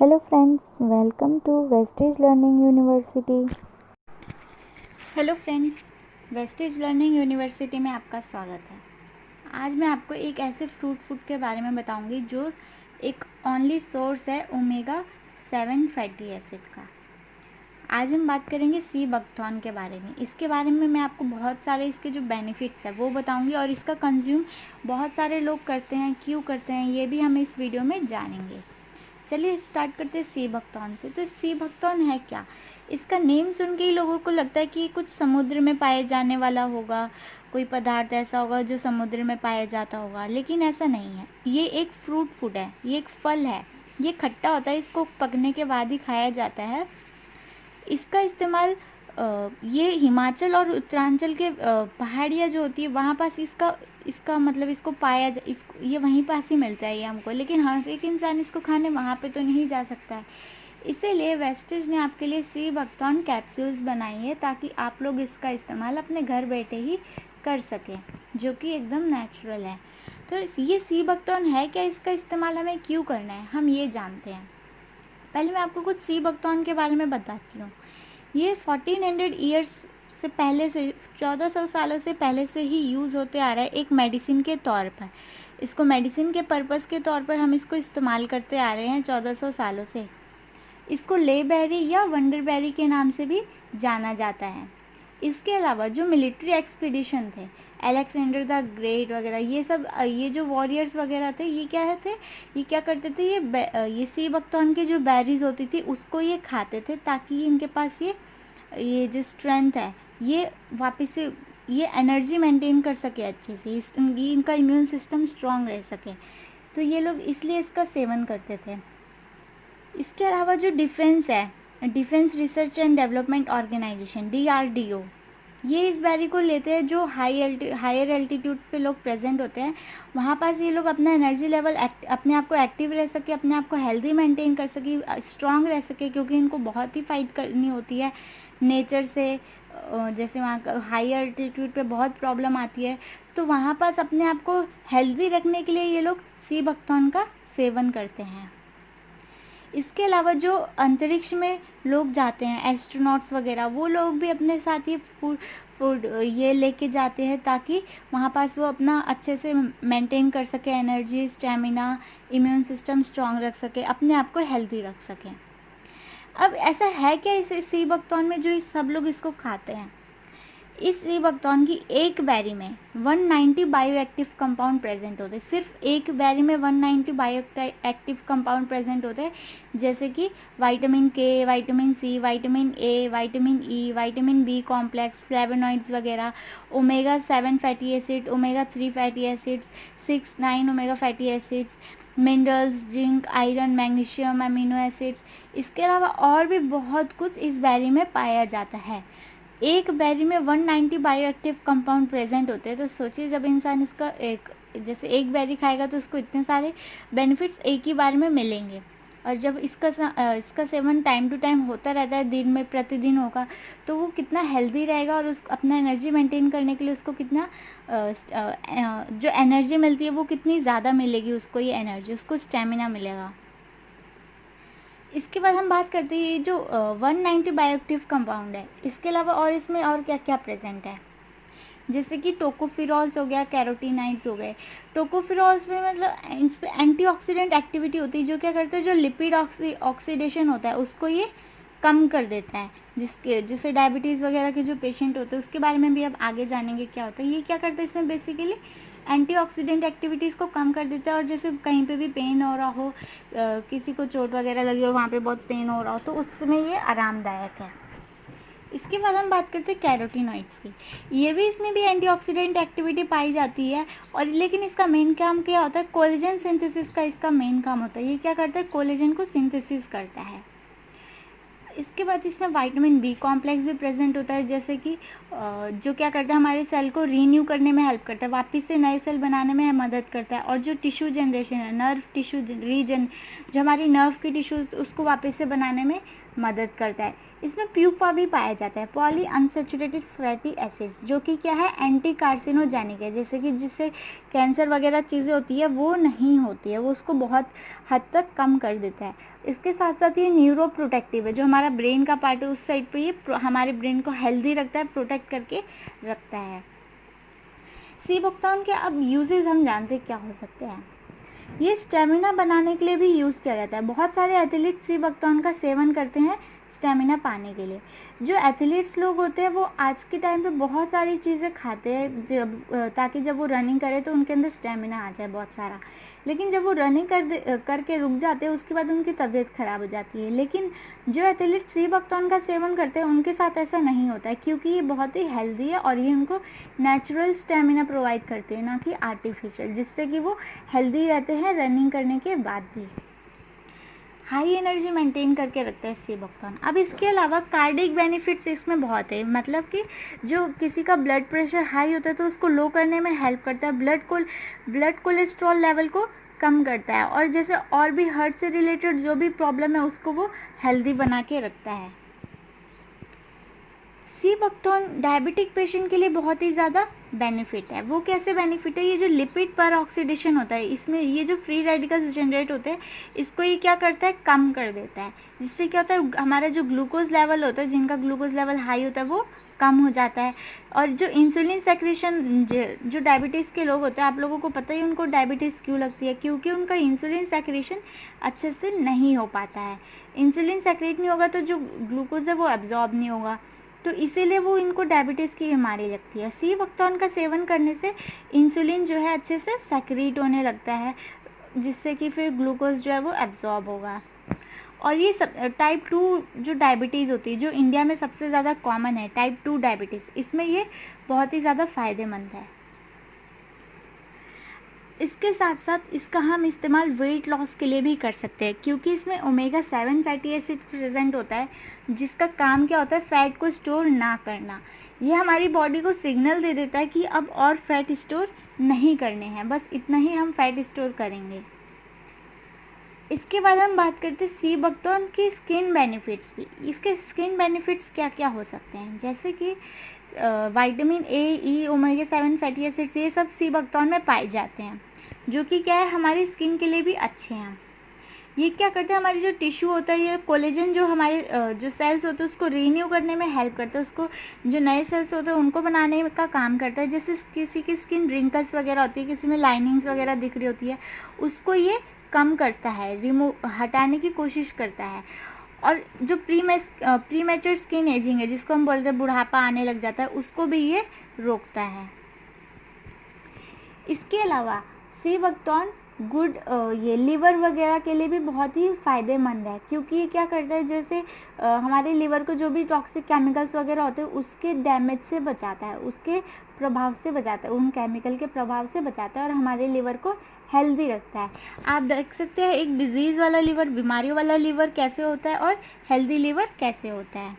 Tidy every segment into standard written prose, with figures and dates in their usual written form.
Hello friends, welcome to Vestige Learning University. Hello friends, wastage learning university में आपका स्वागत है। आज मैं आपको एक ऐसे फ्रूट फूड के बारे में बताऊंगी जो एक ओनली सोर्स है ओमेगा 7 फैटी एसिड का। आज हम बात करेंगे सी बकथॉर्न के बारे में। इसके बारे में मैं आपको बहुत सारे इसके जो बेनिफिट्स है वो बताऊंगी और इसका कंज्यूम बहुत सारे लोग करते हैं, क्यों करते हैं ये भी हम इस वीडियो में जानेंगे। चलिए स्टार्ट करते हैं सी बकथॉर्न से। तो सी बकथॉर्न है क्या? इसका नेम सुन के ही लोगों को लगता है कि कुछ समुद्र में पाए जाने वाला होगा, कोई पदार्थ ऐसा होगा जो समुद्र में पाया जाता होगा, लेकिन ऐसा नहीं है। ये एक फ्रूट फूड है, ये एक फल है। ये खट्टा होता है, इसको पकने के बाद ही खाया जाता है। इसका इस्तेमाल ये हिमाचल और उत्तरांचल के पहाड़ियाँ जो होती है वहाँ पास इसका इसका मतलब इसको ये वहीं पास ही मिलता है ये हमको, लेकिन हर एक इंसान इसको खाने वहाँ पे तो नहीं जा सकता है। इसीलिए वेस्टेज ने आपके लिए सी बकथॉर्न कैप्सूल्स बनाई है ताकि आप लोग इसका इस्तेमाल अपने घर बैठे ही कर सकें, जो कि एकदम नेचुरल है। तो ये सी बकथॉर्न है क्या, इसका इस्तेमाल हमें क्यों करना है, हम ये जानते हैं। पहले मैं आपको कुछ सी बकथॉर्न के बारे में बताती हूँ। ये 1400 ईयर्स से पहले से 1400 सालों से पहले से ही यूज़ होते आ रहा है एक मेडिसिन के तौर पर। इसको मेडिसिन के पर्पस के तौर पर हम इसको इस्तेमाल करते आ रहे हैं 1400 सालों से। इसको लेबेरी या वंडरबेरी के नाम से भी जाना जाता है। इसके अलावा जो मिलिट्री एक्सपीडिशन थे, अलेक्जेंडर द ग्रेट वगैरह, ये जो वॉरियर्स वगैरह थे, ये क्या करते थे, ये सी बकथॉर्न की जो बेरीज होती थी उसको ये खाते थे ताकि इनके पास ये जो स्ट्रेंथ है ये वापस से ये एनर्जी मेंटेन कर सके अच्छे से, इनका इम्यून सिस्टम स्ट्रांग रह सके। तो ये लोग इसलिए इसका सेवन करते थे। इसके अलावा जो डिफेंस है, defence research and development organisation DRDO, ये इस बेरी को लेते हैं जो हायर एल्टीट्यूड्स पे लोग प्रेजेंट होते हैं। वहाँ पास ये लोग अपना एनर्जी लेवल अपने आप को एक्टिव रह सके, अपने आप को हेल्दी मेंटेन कर सके, स्ट्रांग रह सके, क्योंकि इनको बहुत ही फाइट करनी होती है नेचर से। जैसे वहाँ हाई एल्टीट्यूड पे बहुत प्रॉब्लम आती है, तो वहाँ पास अपने आप को हेल्दी रखने के लिए ये लोग सी बकथॉर्न का सेवन करते हैं। इसके अलावा जो अंतरिक्ष में लोग जाते हैं, एस्ट्रोनॉट्स वगैरह, वो लोग भी अपने साथ ये फूड ये लेके जाते हैं ताकि वहाँ पास वो अपना अच्छे से मेंटेन कर सके, energy, stamina, immune system strong रख सके, अपने आप को हेल्दी रख सकें। अब ऐसा है क्या इस सी बकथॉर्न में जो सब लोग इसको खाते हैं? इस सी बकथॉर्न की एक बेरी में 190 बायो एक्टिव कंपाउंड प्रेजेंट होते हैं। सिर्फ एक बेरी में 190 बायो एक्टिव कंपाउंड प्रेजेंट होते हैं, जैसे कि vitamin K, vitamin C, vitamin A, vitamin E, vitamin B complex, flavonoids वगैरह, omega 7 fatty acid, omega 3 fatty acids, 6-9 omega fatty acids, minerals, zinc, iron, magnesium, amino acids. इसके अलावा और भी बहुत कुछ इस बेरी में पाया जाता है। एक बेरी में 190 बायो एक्टिव कंपाउंड प्रेजेंट होते हैं। तो सोचिए, जब इंसान इसका जैसे एक बेरी खाएगा तो उसको इतने सारे बेनिफिट्स एक ही बार में मिलेंगे। और जब इसका सेवन टाइम टू टाइम होता रहता है, दिन में प्रतिदिन होगा, तो वो कितना हेल्दी रहेगा और उस अपना एनर्जी मेंटेन करने के लिए उसको कितना जो एनर्जी मिलती है वो कितनी ज़्यादा मिलेगी उसको, ये एनर्जी, उसको स्टेमिना मिलेगा। इसके बाद हम बात करते हैं ये जो 190 बायोएक्टिव कंपाउंड है, इसके अलावा और इसमें और क्या क्या प्रेजेंट है, जैसे कि टोकोफिरॉल्स हो गया, कैरोटीनाइड्स हो गए। टोकोफिरॉल्स में मतलब इस पर एंटीऑक्सीडेंट एक्टिविटी होती है, जो क्या करते हैं, जो लिपिड ऑक्सीडेशन होता है उसको ये कम कर देता है। जैसे डायबिटीज़ वगैरह के जो पेशेंट होते हैं उसके बारे में भी अब आगे जानेंगे क्या होता है। ये क्या करता है, इसमें बेसिकली एंटीऑक्सीडेंट एक्टिविटीज़ को कम कर देता है। और जैसे कहीं पे भी पेन हो रहा हो, किसी को चोट वगैरह लगी हो, वहाँ पे बहुत पेन हो रहा हो, तो उसमें ये आरामदायक है। इसके बाद हम बात करते हैं कैरोटीनॉइड्स की। ये भी, इसमें भी एंटीऑक्सीडेंट एक्टिविटी पाई जाती है, और लेकिन इसका मेन काम क्या होता है, कोलेजन सिंथेसिस का इसका मेन काम होता है। ये क्या करता है, कोलेजन को सिंथेसिस करता है। इसके बाद इसमें विटामिन बी कॉम्प्लेक्स भी प्रेजेंट होता है, जैसे कि जो क्या करता है, हमारे सेल को रीन्यू करने में हेल्प करता है, वापस से नए सेल बनाने में मदद करता है। और जो टिश्यू जनरेशन है, नर्व टिश्यू रीजन, जो हमारी नर्व की टिश्यू उसको वापस से बनाने में मदद करता है। इसमें प्यूफा भी पाया जाता है, पॉली अनसैचुरेटेड फैटी एसिड्स, जो कि क्या है, एंटी कार्सिनोजेनिक है, जैसे कि जिससे कैंसर वगैरह चीज़ें होती है वो नहीं होती है, वो उसको बहुत हद तक कम कर देता है। इसके साथ साथ ये न्यूरो प्रोटेक्टिव है, जो हमारा ब्रेन का पार्ट है उस साइड पे ये हमारे ब्रेन को हेल्दी रखता है, प्रोटेक्ट करके रखता है। सी बकथॉर्न के अब यूजेस हम जानते क्या हो सकते हैं। ये स्टेमिना बनाने के लिए भी यूज़ किया जाता है। बहुत सारे एथलीट सी बकथॉर्न का सेवन करते हैं स्टेमिना पाने के लिए। जो एथलीट्स लोग होते हैं वो आज के टाइम पे बहुत सारी चीज़ें खाते हैं ताकि जब वो रनिंग करे तो उनके अंदर स्टेमिना आ जाए बहुत सारा। लेकिन जब वो रनिंग करके रुक जाते हैं उसके बाद उनकी तबीयत ख़राब हो जाती है। लेकिन जो एथलीट सी बकथॉर्न का सेवन करते हैं उनके साथ ऐसा नहीं होता है, क्योंकि ये बहुत ही हेल्दी है और ये उनको नेचुरल स्टेमिना प्रोवाइड करते हैं, ना कि आर्टिफिशियल, जिससे कि वो हेल्दी रहते हैं रनिंग करने के बाद भी। हाई एनर्जी मेंटेन करके रखता है सी बकथॉर्न। अब इसके अलावा कार्डिक बेनिफिट्स इसमें बहुत है, मतलब कि जो किसी का ब्लड प्रेशर हाई होता है तो उसको लो करने में हेल्प करता है, ब्लड कोलेस्ट्रॉल लेवल को कम करता है, और जैसे और भी हार्ट से रिलेटेड जो भी प्रॉब्लम है उसको वो हेल्दी बना के रखता है। सी बकथॉर्न डायबिटिक पेशेंट के लिए बहुत ही ज़्यादा बेनिफिट है। वो कैसे बेनिफिट है, ये जो लिपिड पर ऑक्सीडेशन होता है इसमें ये जो फ्री रेडिकल्स जनरेट होते हैं इसको ये क्या करता है, कम कर देता है, जिससे क्या होता है हमारा जो ग्लूकोज लेवल होता है, जिनका ग्लूकोज लेवल हाई होता है वो कम हो जाता है। और जो इंसुलिन सेक्रेशन, जो डायबिटीज़ के लोग होते हैं, आप लोगों को पता ही उनको डायबिटीज़ क्यों लगती है, क्योंकि उनका इंसुलिन सेक्रेशन अच्छे से नहीं हो पाता है। इंसुलिन सेक्रेट नहीं होगा तो जो ग्लूकोज है वो एब्जॉर्ब नहीं होगा, तो इसीलिए वो इनको डायबिटीज़ की बीमारी लगती है। सी बकथॉर्न का सेवन करने से इंसुलिन जो है अच्छे से सेक्रीट होने लगता है, जिससे कि फिर ग्लूकोज जो है वो एब्जॉर्ब होगा। और ये सब टाइप 2 जो डायबिटीज़ होती है, जो इंडिया में सबसे ज़्यादा कॉमन है टाइप 2 डायबिटीज़, इसमें ये बहुत ही ज़्यादा फ़ायदेमंद है। इसके साथ साथ इसका हम इस्तेमाल वेट लॉस के लिए भी कर सकते हैं, क्योंकि इसमें ओमेगा 7 फैटी एसिड प्रेजेंट होता है, जिसका काम क्या होता है, फैट को स्टोर ना करना। ये हमारी बॉडी को सिग्नल दे देता है कि अब और फैट स्टोर नहीं करने हैं, बस इतना ही हम फैट स्टोर करेंगे। इसके बाद हम बात करते हैं सी बकथॉर्न की स्किन बेनिफिट्स की। इसके स्किन बेनिफिट्स क्या क्या हो सकते हैं, जैसे कि vitamin A, E, omega 7 fatty acids, ये सब सी बकथॉर्न में पाए जाते हैं, जो कि क्या है, हमारी स्किन के लिए भी अच्छे हैं। ये क्या करते हैं, हमारी जो टिश्यू होता है, ये कोलेजन जो हमारे जो सेल्स होते हैं उसको रीन्यू करने में हेल्प करता है, उसको जो नए सेल्स होते हैं उनको बनाने का काम करता है। जैसे किसी की स्किन रिंकल्स वगैरह होती है, किसी में लाइनिंग्स वगैरह दिख रही होती है, उसको ये कम करता है, हटाने की कोशिश करता है। और जो प्रीमेच्योर स्किन एजिंग है, जिसको हम बोलते हैं बुढ़ापा आने लग जाता है, उसको भी ये रोकता है। इसके अलावा सी बकथॉर्न ये लिवर वगैरह के लिए भी बहुत ही फ़ायदेमंद है, क्योंकि ये क्या करता है, जैसे हमारे लिवर को जो भी टॉक्सिक केमिकल्स वगैरह होते हैं उसके डैमेज से बचाता है, उसके प्रभाव से बचाता है, उन केमिकल के प्रभाव से बचाता है और हमारे लिवर को हेल्दी रखता है। आप देख सकते हैं एक डिजीज़ वाला लिवर, बीमारियों वाला लिवर कैसे होता है और हेल्दी लिवर कैसे होता है।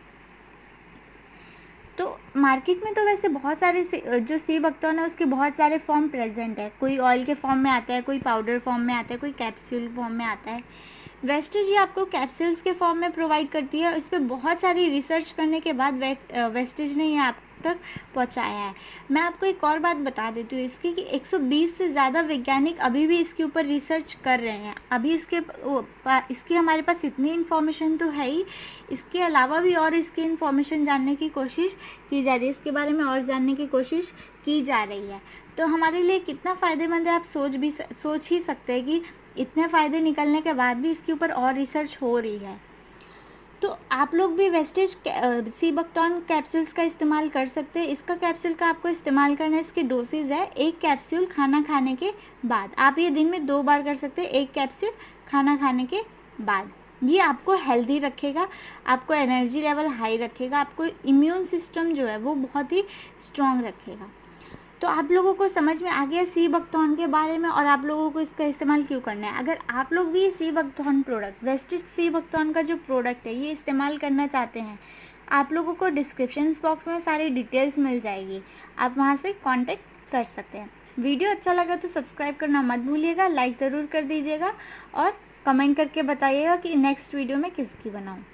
तो मार्केट में तो वैसे बहुत सारे जो सी बकथॉर्न है उसके बहुत सारे फॉर्म प्रेजेंट है। कोई ऑयल के फॉर्म में आता है, कोई पाउडर फॉर्म में आता है, कोई कैप्सूल फॉर्म में आता है। वेस्टेज ये आपको कैप्सूल्स के फॉर्म में प्रोवाइड करती है। इस पर बहुत सारी रिसर्च करने के बाद वेस्टेज ने ये आप तक पहुंचाया है। मैं आपको एक और बात बता देती हूँ इसकी, कि 120 से ज़्यादा वैज्ञानिक अभी भी इसके ऊपर रिसर्च कर रहे हैं। अभी इसकी हमारे पास इतनी इन्फॉर्मेशन तो है ही, इसके अलावा भी और इसकी इन्फॉर्मेशन जानने की कोशिश की जा रही है, इसके बारे में और जानने की कोशिश की जा रही है। तो हमारे लिए कितना फ़ायदेमंद है आप सोच ही सकते हैं कि इतने फ़ायदे निकलने के बाद भी इसके ऊपर और रिसर्च हो रही है। तो आप लोग भी वेस्टेज सी बकथॉर्न कैप्सूल्स का इस्तेमाल कर सकते हैं। इसका कैप्सूल का आपको इस्तेमाल करना है, इसकी डोसेज है 1 कैप्सूल खाना खाने के बाद। आप ये दिन में 2 बार कर सकते हैं, 1 कैप्सूल खाना खाने के बाद। ये आपको हेल्दी रखेगा, आपको एनर्जी लेवल हाई रखेगा, आपको इम्यून सिस्टम जो है वो बहुत ही स्ट्रॉन्ग रखेगा। तो आप लोगों को समझ में आ गया सी बकथॉर्न के बारे में और आप लोगों को इसका इस्तेमाल क्यों करना है। अगर आप लोग भी sea buckthorn product, wastage sea buckthorn का जो प्रोडक्ट है ये इस्तेमाल करना चाहते हैं, आप लोगों को डिस्क्रिप्शन बॉक्स में सारी डिटेल्स मिल जाएगी, आप वहाँ से कांटेक्ट कर सकते हैं। वीडियो अच्छा लगा तो सब्सक्राइब करना मत भूलिएगा, लाइक ज़रूर कर दीजिएगा और कमेंट करके बताइएगा कि नेक्स्ट वीडियो में किसकी बनाऊँ।